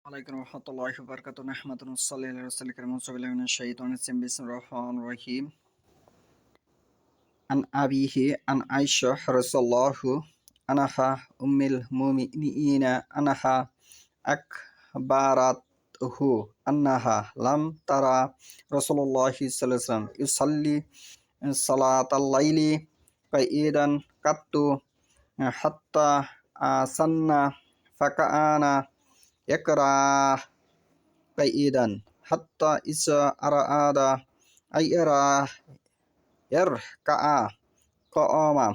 আলাইকুম রহমতুল্লাহি ওয়া বারাকাতুহু নাহমাদুহু ওয়া নুসাল্লি আলা রাসূলিল কারীম আউযু বিল্লাহি মিনাশ শাইতানির রাজিম বিসমিল্লাহির রহমানির রহিম আন আবিহি আন আয়েশা রাদিয়াল্লাহু আনহা উম্মুল মুমিনিনা আনহা আকবারাতহু আন্নাহা লাম তারা রাসূলুল্লাহি সাল্লাল্লাহু আলাইহি ওয়াসাল্লাম ইউসাল্লি সালাতাল লাইলি কাইদান কাত্তু হাত্তা সান্না ফাকানা ইয়াকরাহ কাইদান হাত্তা ইসা আরাদা আইয়ারা ইয়ারকা'a qa'ama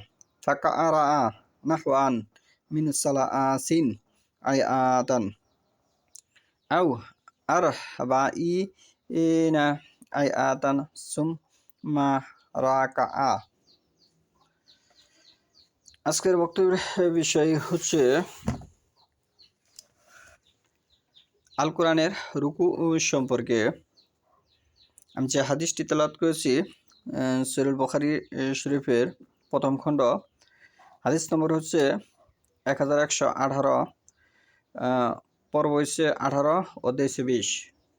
faka'ara'a nahwan min salaasin ayatan aw arba'ina ayatan summa রাকা'a। আজকের বক্তব্যের বিষয় হচ্ছে আল কোরআনের রুকু সম্পর্কে। আমি যে হাদিসটি তেলাওয়াত করেছি সহিহ বুখারী শরীফের প্রথম খণ্ড, হাদিস নম্বর হচ্ছে 1118, পর্ব হচ্ছে 18, অধ্যায় হচ্ছে 20।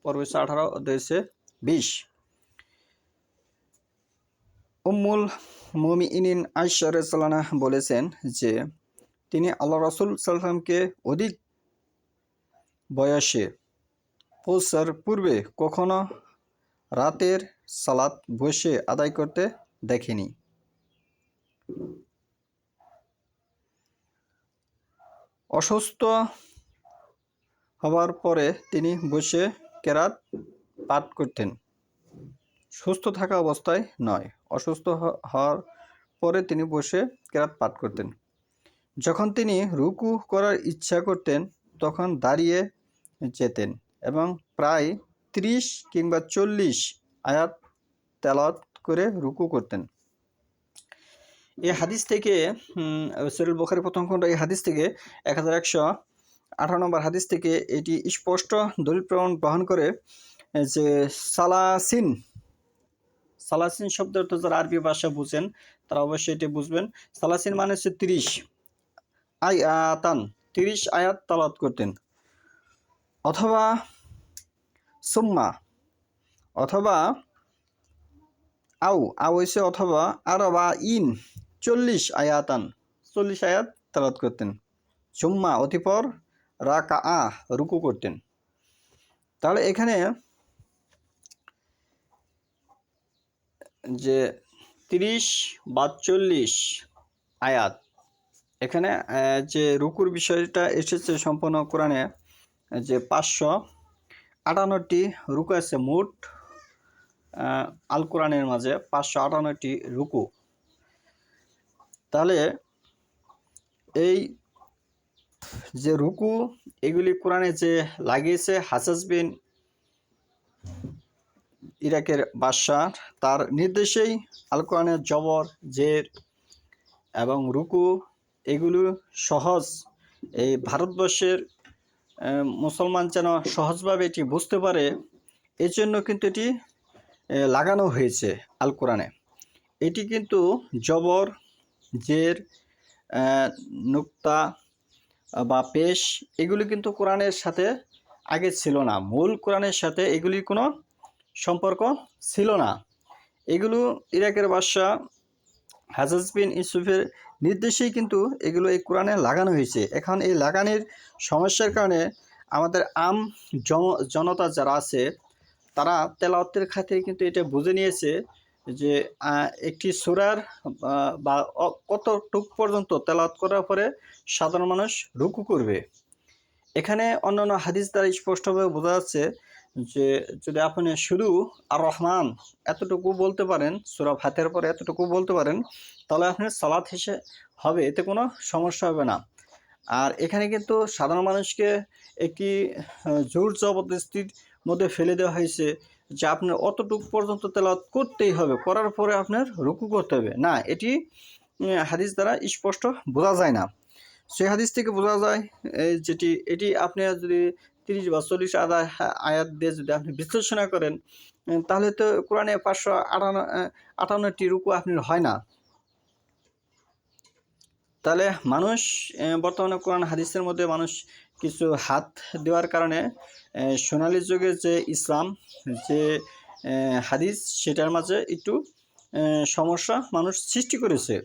পর্ব হচ্ছে 18, অধ্যায় হচ্ছে 20। উম্মুল মুমিনিন আয়েশা রাদিয়াল্লাহু আনহা বলেছেন যে তিনি আল্লাহ রাসূল সাল্লাল্লাহু আলাইহি ওয়াসাল্লামকে অধিক বয়সে পৌঁছার পূর্বে কখনো রাতের সালাত বসে আদায় করতে দেখেনি। অসুস্থ হওয়ার পরে তিনি বসে কেরাত পাঠ করতেন। সুস্থ থাকা অবস্থায় নয়, অসুস্থ হওয়ার পরে তিনি বসে কেরাত পাঠ করতেন। যখন তিনি রুকু করার ইচ্ছা করতেন তখন দাঁড়িয়ে যেতেন এবং প্রায় 30 কিংবা 40 আয়াত তেলাওয়াত করে রুকু করতেন। এই হাদিস থেকে সহিহ বুখারী প্রথম খণ্ড, এই হাদিস থেকে 1118 নম্বর হাদিস থেকে এটি স্পষ্ট দলিল প্রমাণ বহন করে যে সালাসিন শব্দের অর্থ যারা আরবি ভাষা বুঝেন তারা অবশ্যই এটি বুঝবেন। সালাসিন মানে হচ্ছে 30 আয়াতান, 30 আয়াত তেলাওয়াত করতেন। অথবা সুম্মা, অথবা আও হইছে অথবা আরবাইন, 40 আয়াতান, 40 আয়াত তেলাওয়াত করতেন। সুম্মা অতঃপর রাকা'a, রুকু করতেন। তাহলে এখানে যে 30 বা 40 আয়াত, এখানে যে রুকুর বিষয়টা এসেছে সম্পূর্ণ কোরআনে যে 558টি রুকু আছে মোট আল কোরআনের মাঝে, 558টি রুকু। তাহলে এই যে রুকু এগুলি কোরআনে যে লাগিয়েছে হাজাজ বিন ইরাকের বাদশাহ, তার নির্দেশেই আল কোরআনের জবর, জের এবং রুকু এগুলো সহজ, এই ভারতবর্ষের মুসলমান যেন সহজভাবে এটি বুঝতে পারে, এর জন্য কিন্তু এটি লাগানো হয়েছে আল কোরআনে। এটি কিন্তু জবর, জের, নুক্তা বা পেশ এগুলি কিন্তু কোরআনের সাথে আগে ছিল না। মূল কোরআনের সাথে এগুলির কোনো সম্পর্ক ছিল না। এগুলো ইরাকের বাদশাহ হাজাজ বিন ইউসুফের নির্দেশেই কিন্তু এগুলো এই কোরআনে লাগানো হয়েছে। এখন এই লাগানোর সমস্যার কারণে আমাদের আম জনতা যারা আছে তারা তেলাওয়াতের খাতিরে কিন্তু এটা বুঝে নিয়েছে যে একটি সূরার বা কতটুক পর্যন্ত তেলাওয়াত করার পরে সাধারণ মানুষ রুকু করবে। এখানে অন্যান্য হাদিস দ্বারা স্পষ্টভাবে বোঝা যাচ্ছে যে যদি আপনি শুধু আর রহমান এতটুকু বলতে পারেন, সূরা ফাতিহার পরে এতটুকু বলতে পারেন, তাহলে আপনার সালাত হিসেবে হবে, এতে কোনো সমস্যা হবে না। আর এখানে কিন্তু সাধারণ মানুষকে একটি জোর জবরদস্তির মধ্যে ফেলে দেওয়া হয়েছে যে আপনার অতটুকু পর্যন্ত তেলাওয়াত করতেই হবে, করার পরে আপনার রুকু করতে হবে না। এটি হাদিস দ্বারা স্পষ্ট বোঝা যায় না। সেই হাদিস থেকে বোঝা যায় এটি আপনি যদি 30 বা 40 আয়াত দিয়ে যদি আপনি বিশ্লেষণা করেন তাহলে তো কোরআনে 558টি রুকু আপনার হয় না। তাহলে মানুষ বর্তমানে কোরআন হাদিসের মধ্যে মানুষ কিছু হাত দেওয়ার কারণে সোনালী যুগের যে ইসলাম যে হাদিস সেটার মাঝে একটু সমস্যা মানুষ সৃষ্টি করেছে।